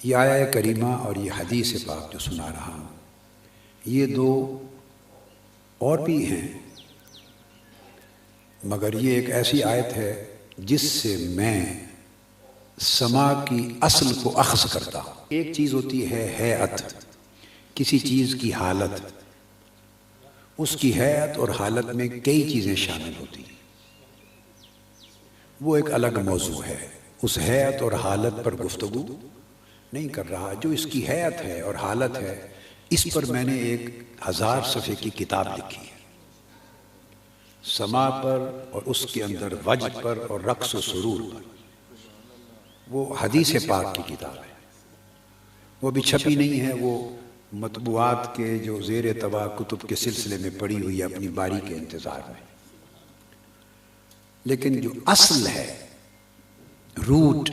یہ آیہ کریمہ اور یہ حدیث پاک جو سنا رہا ہوں، یہ دو اور بھی ہیں، مگر یہ ایک ایسی آیت ہے جس سے میں سما کی اصل کو اخذ کرتا ہوں۔ ایک چیز ہوتی ہے ہیئت، کسی چیز کی حالت، اس کی ہیئت اور حالت میں کئی چیزیں شامل ہوتی ہیں، وہ ایک الگ موضوع ہے، اس ہیئت اور حالت پر گفتگو نہیں کر رہا۔ جو اس کی ہیئت ہے اور حالت ہے، اس پر میں نے ایک 1000 صفحے کی کتاب لکھی ہے، سما پر اور اس کے اندر وجد پر اور رقص و سرور پر۔ وہ حدیث پاک کی کتاب ہے، وہ بھی چھپی نہیں ہے، وہ مطبوعات کے جو زیر طبع کتب کے سلسلے میں پڑی ہوئی ہے اپنی باری کے انتظار میں، لیکن جو اصل ہے، روٹ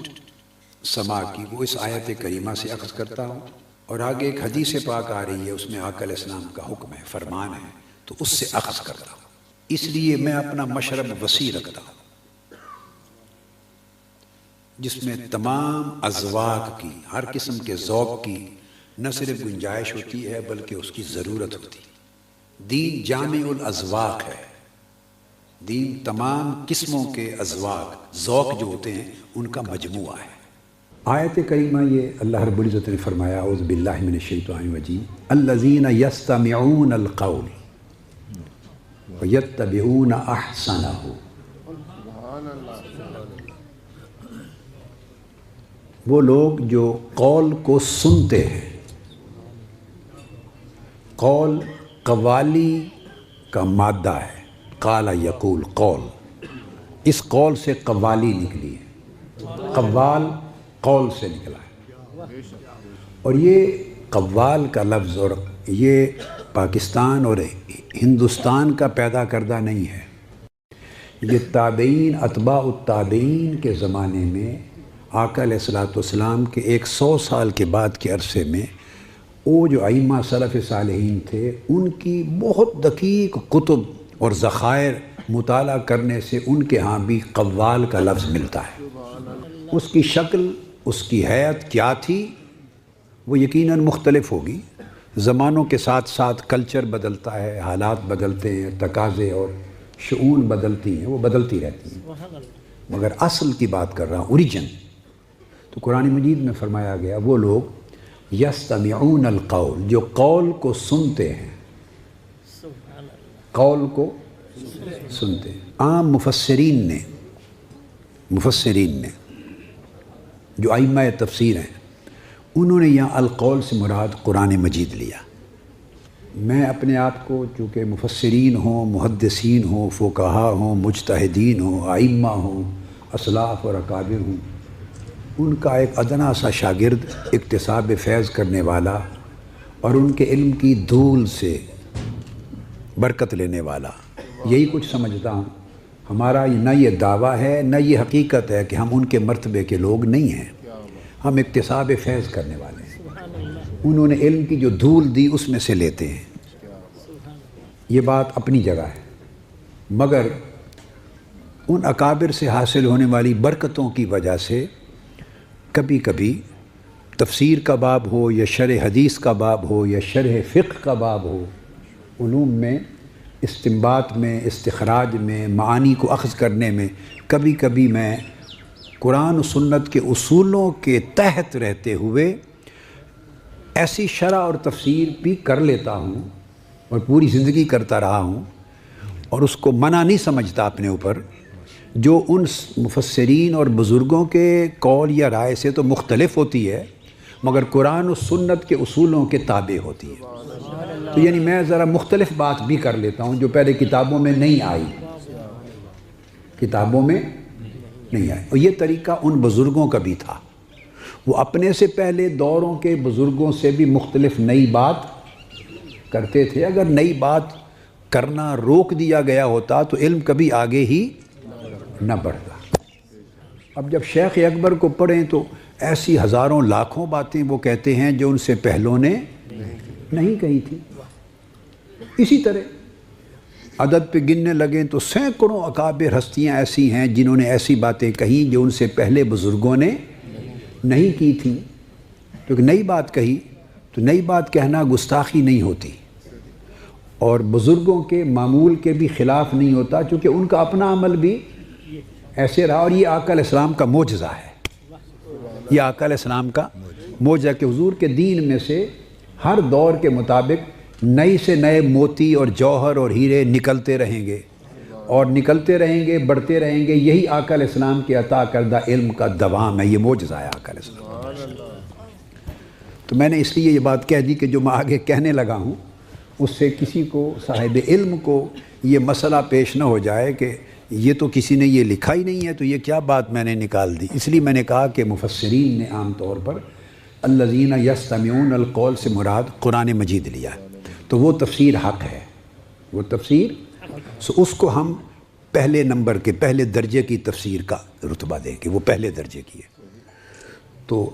سما کی، وہ اس آیت کریمہ سے اخذ کرتا ہوں، اور آگے ایک حدیث پاک آ رہی ہے، اس میں آقا علیہ السلام کا حکم ہے، فرمان ہے، تو اس سے اخذ کرتا ہوں۔ اس لیے میں اپنا مشرب وسیع رکھتا ہوں، جس میں تمام اذواق کی، ہر قسم کے ذوق کی نہ صرف گنجائش ہوتی ہے بلکہ اس کی ضرورت ہوتی ہے۔ دین جامع الاذواق ہے، دین تمام قسموں کے اذواق، ذوق جو ہوتے ہیں ان کا مجموعہ ہے۔ آیت کریمہ یہ اللہ رب العزت نے فرمایا، اعوذ باللہ من الشیطان الرجیم، الذین یستمعون القول ویتبعون احسنہ۔ وہ لوگ جو قول کو سنتے ہیں، قول قوالی کا مادہ ہے، قال یقول قول، اس قول سے قوالی نکلی ہے، قوال قول سے نکلا ہے، اور یہ قوال کا لفظ اور یہ پاکستان اور ہندوستان کا پیدا کردہ نہیں ہے، یہ تابعین، اتباع التابعین کے زمانے میں آقا علیہ السلام کے 100 سال کے بعد کے عرصے میں وہ جو ائمہ سلف صالحین تھے، ان کی بہت دقیق کتب اور ذخائر مطالعہ کرنے سے ان کے ہاں بھی قوال کا لفظ ملتا ہے۔ اس کی شکل، اس کی حیت کیا تھی، وہ یقیناً مختلف ہوگی، زمانوں کے ساتھ ساتھ کلچر بدلتا ہے، حالات بدلتے ہیں، تقاضے اور شؤون بدلتی ہیں، وہ بدلتی رہتی ہیں، مگر اصل کی بات کر رہا ہوں، اوریجن۔ تو قرآن مجید میں فرمایا گیا، وہ لوگ یستمعون القول، جو قول کو سنتے ہیں، قول کو سنتے ہیں۔ عام مفسرین نے جو ائمہ تفسیر ہیں، انہوں نے یہاں القول سے مراد قرآن مجید لیا۔ میں اپنے آپ کو چونکہ مفسرین ہوں، محدثین ہوں، فقہا ہوں، مجتہدین ہوں، ائمہ ہوں، اسلاف اور اکابر ہوں، ان کا ایک ادنا سا شاگرد، اکتساب فیض کرنے والا اور ان کے علم کی دھول سے برکت لینے والا، یہی کچھ سمجھتا ہوں۔ ہمارا نہ یہ دعویٰ ہے نہ یہ حقیقت ہے کہ ہم ان کے مرتبے کے لوگ نہیں ہیں، ہم اکتساب فیض کرنے والے ہیں، انہوں نے علم کی جو دھول دی اس میں سے لیتے ہیں، یہ بات اپنی جگہ ہے، مگر ان اکابر سے حاصل ہونے والی برکتوں کی وجہ سے کبھی کبھی تفسیر کا باب ہو یا شرح حدیث کا باب ہو یا شرح فقہ کا باب ہو، علوم میں استنباط میں، استخراج میں، معانی کو اخذ کرنے میں کبھی کبھی میں قرآن و سنت کے اصولوں کے تحت رہتے ہوئے ایسی شرح اور تفسیر بھی کر لیتا ہوں اور پوری زندگی کرتا رہا ہوں، اور اس کو منع نہیں سمجھتا اپنے اوپر، جو ان مفسرین اور بزرگوں کے قول یا رائے سے تو مختلف ہوتی ہے مگر قرآن و سنت کے اصولوں کے تابع ہوتی ہے۔ تو یعنی میں ذرا مختلف بات بھی کر لیتا ہوں جو پہلے کتابوں میں نہیں آئی، اور یہ طریقہ ان بزرگوں کا بھی تھا، وہ اپنے سے پہلے دوروں کے بزرگوں سے بھی مختلف نئی بات کرتے تھے۔ اگر نئی بات کرنا روک دیا گیا ہوتا تو علم کبھی آگے ہی نہ بڑھتا۔ اب جب شیخ اکبر کو پڑھیں تو ایسی ہزاروں لاکھوں باتیں وہ کہتے ہیں جو ان سے پہلوں نے نہیں کہی تھی۔ اسی طرح عدد پہ گننے لگیں تو سینکڑوں اکابر ہستیاں ایسی ہیں جنہوں نے ایسی باتیں کہیں جو ان سے پہلے بزرگوں نے نہیں کی تھیں۔ کیونکہ نئی بات کہی تو نئی بات کہنا گستاخی نہیں ہوتی اور بزرگوں کے معمول کے بھی خلاف نہیں ہوتا، چونکہ ان کا اپنا عمل بھی ایسے رہا، اور یہ آقا علیہ السلام کا معجزہ ہے، یہ آقا علیہ السلام کا معجزہ کہ حضور کے دین میں سے ہر دور کے مطابق نئے سے نئے موتی اور جوہر اور ہیرے نکلتے رہیں گے اور نکلتے رہیں گے، بڑھتے رہیں گے۔ یہی آقا علیہ السلام کے عطا کردہ علم کا دوام ہے، یہ معجزہ ہے آقا علیہ السلام۔ تو میں نے اس لیے یہ بات کہہ دی کہ جو میں آگے کہنے لگا ہوں اس سے کسی کو صاحب علم کو یہ مسئلہ پیش نہ ہو جائے کہ یہ تو کسی نے یہ لکھا ہی نہیں ہے، تو یہ کیا بات میں نے نکال دی۔ اس لیے میں نے کہا کہ مفسرین نے عام طور پر الذین یستمعون القول سے مراد قرآن مجید لیا ہے، تو وہ تفسیر حق ہے، وہ تفسیر اس کو ہم پہلے نمبر کے پہلے درجے کی تفسیر کا رتبہ دیں گے، وہ پہلے درجے کی ہے۔ تو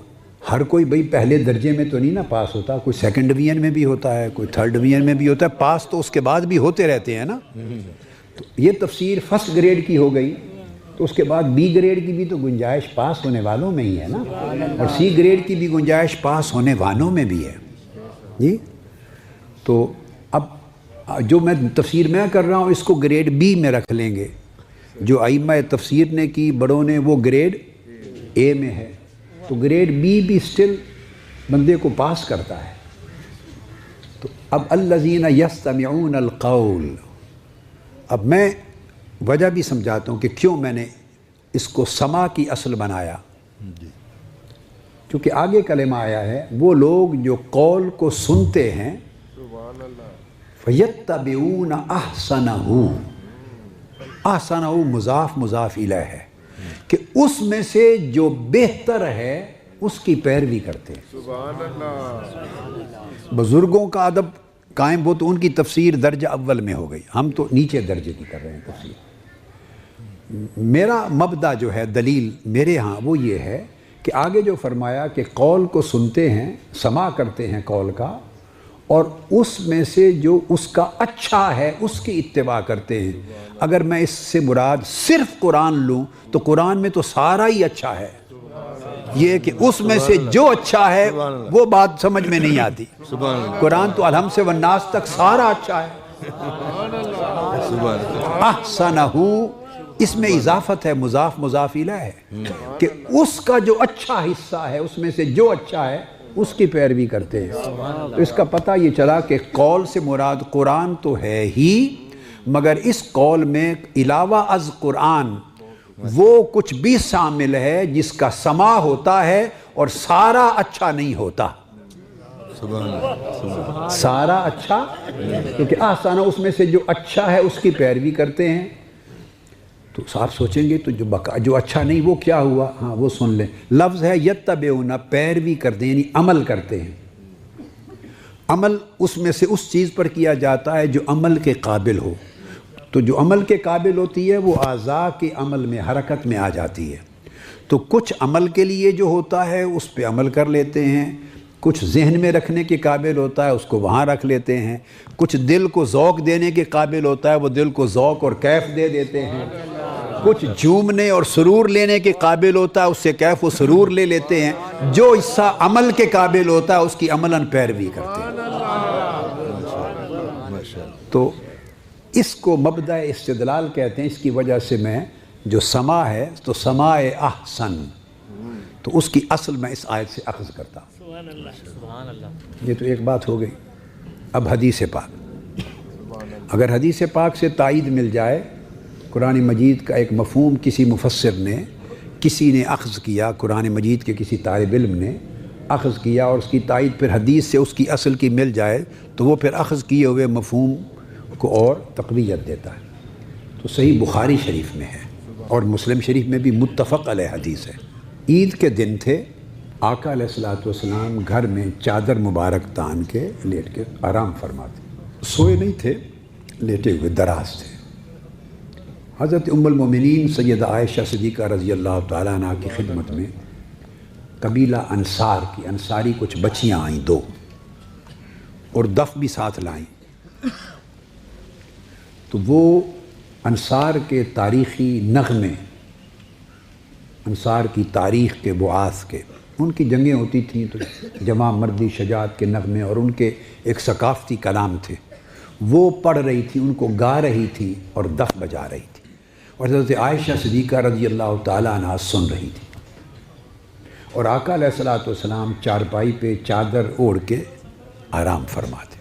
ہر کوئی بھئی پہلے درجے میں تو نہیں نا پاس ہوتا، کوئی سیکنڈ ڈویژن میں بھی ہوتا ہے، کوئی تھرڈ ڈویژن میں بھی ہوتا ہے، پاس تو اس کے بعد بھی ہوتے رہتے ہیں نا۔ تو یہ تفسیر فرسٹ گریڈ کی ہو گئی، تو اس کے بعد بی گریڈ کی بھی تو گنجائش پاس ہونے والوں میں ہی ہے نا، اور سی گریڈ کی بھی گنجائش پاس ہونے والوں میں بھی ہے جی۔ تو اب جو میں تفسیر میں کر رہا ہوں اس کو گریڈ بی میں رکھ لیں گے، جو ائمہ تفسیر نے کی بڑوں نے وہ گریڈ اے میں ہے، تو گریڈ بی بھی سٹل بندے کو پاس کرتا ہے۔ تو اب الذین یستمعون القول، اب میں وجہ بھی سمجھاتا ہوں کہ کیوں میں نے اس کو سما کی اصل بنایا، کیونکہ آگے کلمہ آیا ہے وہ لوگ جو قول کو سنتے ہیں فَيَتَّبِعُونَ أَحْسَنَهُ، احسنہ مضاف مضاف الیہ ہے کہ اس میں سے جو بہتر ہے اس کی پیروی کرتے ہیں۔ سبحان اللہ۔ بزرگوں کا ادب قائم ہو تو ان کی تفسیر درجہ اول میں ہو گئی، ہم تو نیچے درجے کی کر رہے ہیں تفسیر۔ میرا مبدأ جو ہے دلیل میرے ہاں وہ یہ ہے کہ آگے جو فرمایا کہ قول کو سنتے ہیں، سماع کرتے ہیں قول کا، اور اس میں سے جو اس کا اچھا ہے اس کی اتباع کرتے ہیں۔ اگر میں اس سے مراد صرف قرآن لوں تو قرآن میں تو سارا ہی اچھا ہے، یہ کہ اس میں سے جو اچھا ہے وہ بات سمجھ میں نہیں آتی۔ قرآن تو الحم سے والناس تک سارا اچھا ہے۔ احسنہ، اس میں اضافت ہے، مضاف مضاف الیہ ہے کہ اس کا جو اچھا حصہ ہے اس میں سے جو اچھا ہے اس کی پیروی کرتے ہیں۔ تو اس کا پتہ یہ چلا کہ قول سے مراد قرآن تو ہے ہی، مگر اس قول میں علاوہ از قرآن وہ کچھ بھی شامل ہے جس کا سماع ہوتا ہے اور سارا اچھا نہیں ہوتا۔ سارا اچھا، کیونکہ احسانہ اس میں سے جو اچھا ہے اس کی پیروی کرتے ہیں۔ تو آپ سوچیں گے تو جو اچھا نہیں وہ کیا ہوا؟ ہاں وہ سن لیں، لفظ ہے یتبعون، پیروی کرتے ہیں، یعنی عمل کرتے ہیں۔ عمل اس میں سے اس چیز پر کیا جاتا ہے جو عمل کے قابل ہو، تو جو عمل کے قابل ہوتی ہے وہ اعضاء کے عمل میں حرکت میں آ جاتی ہے۔ تو کچھ عمل کے لیے جو ہوتا ہے اس پہ عمل کر لیتے ہیں، کچھ ذہن میں رکھنے کے قابل ہوتا ہے اس کو وہاں رکھ لیتے ہیں، کچھ دل کو ذوق دینے کے قابل ہوتا ہے وہ دل کو ذوق اور کیف دے دیتے ہیں، کچھ جھومنے اور سرور لینے کے قابل ہوتا ہے اس سے کیف و سرور لے لیتے ہیں، جو حصہ عمل کے قابل ہوتا ہے اس کی عملاً پیروی کرتے ہیں۔ تو اس کو مبدأ استدلال کہتے ہیں۔ اس کی وجہ سے میں جو سماع ہے تو سماع احسن، تو اس کی اصل میں اس آیت سے اخذ کرتا ہوں۔ یہ تو ایک بات ہو گئی۔ اب حدیث پاک، اگر حدیث پاک سے تائید مل جائے، قرآن مجید کا ایک مفہوم کسی مفسر نے، کسی نے اخذ کیا، قرآن مجید کے کسی طالب علم نے اخذ کیا اور اس کی تائید پھر حدیث سے اس کی اصل کی مل جائے تو وہ پھر اخذ کیے ہوئے مفہوم کو اور تقویت دیتا ہے۔ تو صحیح بخاری شریف میں ہے اور مسلم شریف میں بھی متفق علیہ حدیث ہے۔ عید کے دن تھے، آقا علیہ الصلوۃ والسلام گھر میں چادر مبارک تان کے لیٹ کے آرام فرماتے، سوئے نہیں تھے، لیٹے ہوئے دراز تھے۔ حضرت ام المومنین سیدہ عائشہ صدیقہ رضی اللہ تعالیٰ عنہ کی خدمت میں قبیلہ انصار کی، انصاری کچھ بچیاں آئیں دو، اور دف بھی ساتھ لائیں۔ تو وہ انصار کے تاریخی نغمے، انصار کی تاریخ کے بعاث کے ان کی جنگیں ہوتی تھیں تو جمع مردی شجاعت کے نغمے اور ان کے ایک ثقافتی کلام تھے، وہ پڑھ رہی تھی، ان کو گا رہی تھی اور دف بجا رہی تھی، اور حضرت عائشہ صدیقہ رضی اللہ تعالیٰ عنہ سن رہی تھی، اور آقا علیہ الصلوۃ والسلام چارپائی پہ چادر اوڑھ کے آرام فرماتے۔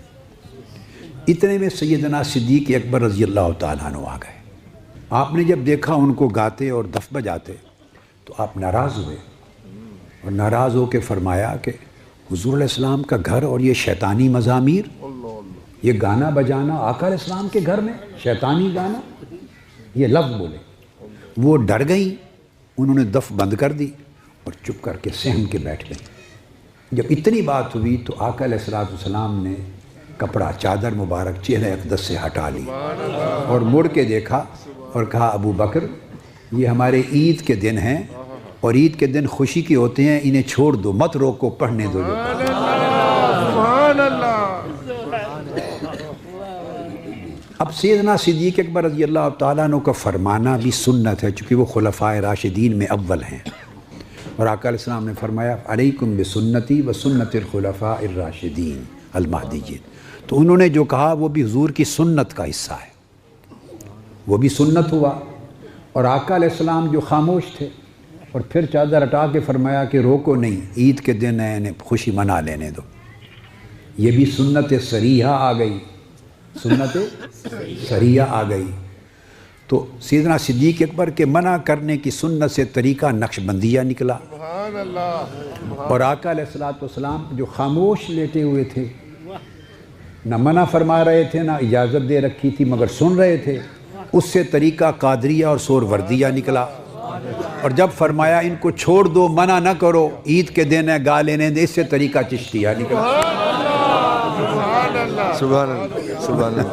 اتنے میں سیدنا صدیق اکبر رضی اللہ تعالیٰ عنہ آ گئے۔ آپ نے جب دیکھا ان کو گاتے اور دف بجاتے تو آپ ناراض ہوئے، اور ناراض ہو کے فرمایا کہ حضور علیہ السلام کا گھر اور یہ شیطانی مزامیر، یہ گانا بجانا آقا علیہ السلام کے گھر میں، شیطانی گانا، یہ لفظ بولے۔ وہ ڈر گئیں، انہوں نے دف بند کر دی اور چپ کر کے سہم کے بیٹھ گئیں۔ جب اتنی بات ہوئی تو آقا علیہ السلام نے کپڑا چادر مبارک چہرہ اقدس سے ہٹا لی اور مڑ کے دیکھا اور کہا ابو بکر یہ ہمارے عید کے دن ہیں اور عید کے دن خوشی کے ہوتے ہیں، انہیں چھوڑ دو، مت روکو، پڑھنے دو۔ اب سیدنا صدیق اکبر رضی اللہ تعالیٰ عنہ کا فرمانا بھی سنت ہے، چونکہ وہ خلفائے راشدین میں اول ہیں، اور آقا علیہ السلام نے فرمایا علیکم بسنتی و سنت الخلفاء الراشدین المہدیین۔ تو انہوں نے جو کہا وہ بھی حضور کی سنت کا حصہ ہے، وہ بھی سنت ہوا۔ اور آقا علیہ السلام جو خاموش تھے اور پھر چادر ہٹا کے فرمایا کہ روکو نہیں، عید کے دن ہے، انہیں خوشی منا لینے دو، یہ بھی سنت صریحہ آ گئی، سنت صریحہ آ گئی۔ تو سیدنا صدیق اکبر کے منع کرنے کی سنت سے طریقہ نقش بندیہ نکلا، اور آقا علیہ السلام جو خاموش لیٹے ہوئے تھے، نہ منع فرما رہے تھے نہ اجازت دے رکھی تھی، مگر سن رہے تھے، اس سے طریقہ قادریہ اور سور وردیہ نکلا۔ اور جب فرمایا ان کو چھوڑ دو، منع نہ کرو، عید کے دن ہے، گا لینے دے، اس سے طریقہ چشتیہ نکلا۔ سبحان اللہ، سبحان اللہ۔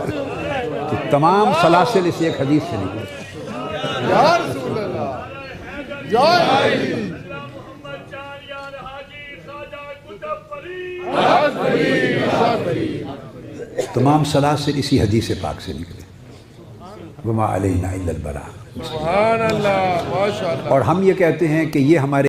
تو تمام سلاسل اس ایک حدیث سے نکلے۔ یا رسول اللہ، یا علی، تمام سلاسل اسی حدیث پاک سے نکلے۔ وما علینا الا البلاغ۔ سبحان اللہ، ماشاء اللہ۔ اور ہم یہ کہتے ہیں کہ یہ ہمارے